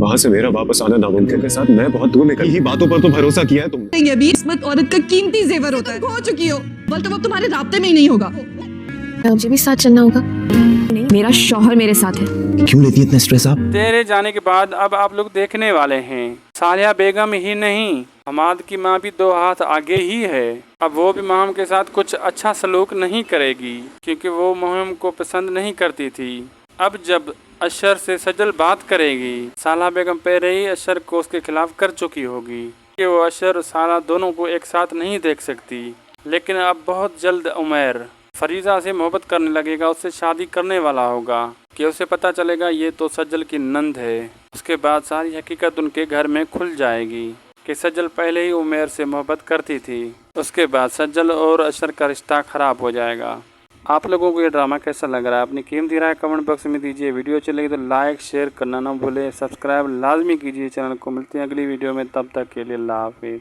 वहाँ से मेरा वापस आना नामुमकिन के साथ मैं बहुत दूर निकल ही बातों पर तो भरोसा किया है तुमने। ये भी किस्मत औरत का कीमती जेवर होता है। खो चुकी हो, बल तो अब तुम्हारे राब्ते में ही नहीं होगा। मुझे भी साथ चलना होगा। नहीं, मेरा शौहर मेरे साथ है। क्यों लेती है इतना स्ट्रेस आप? तेरे जाने के बाद अब आप लोग देखने वाले हैं। सालिया बेगम ही नहीं, हमाद की माँ भी 2 हाथ आगे ही है। अब वो भी महम के साथ कुछ अच्छा सलूक नहीं करेगी, क्योंकि वो महम को पसंद नहीं करती थी। अब जब अशर से सजल बात करेगी, साला बेगम पहले ही अशर को उसके खिलाफ कर चुकी होगी कि वो अशर और साला दोनों को एक साथ नहीं देख सकती। लेकिन अब बहुत जल्द उमैर फरीजा से मोहब्बत करने लगेगा, उससे शादी करने वाला होगा कि उसे पता चलेगा ये तो सज्जल की नंद है। उसके बाद सारी हकीकत उनके घर में खुल जाएगी कि सज्जल पहले ही उमैर से मोहब्बत करती थी। उसके बाद सज्जल और अशर का रिश्ता खराब हो जाएगा। आप लोगों को ये ड्रामा कैसा लग रहा है? अपनी कीमती राय कमेंट बॉक्स में दीजिए। वीडियो चलेगी तो लाइक शेयर करना ना भूलें। सब्सक्राइब लाजमी कीजिए चैनल को। मिलते हैं अगली वीडियो में, तब तक के लिए अल्लाह हाफिज़।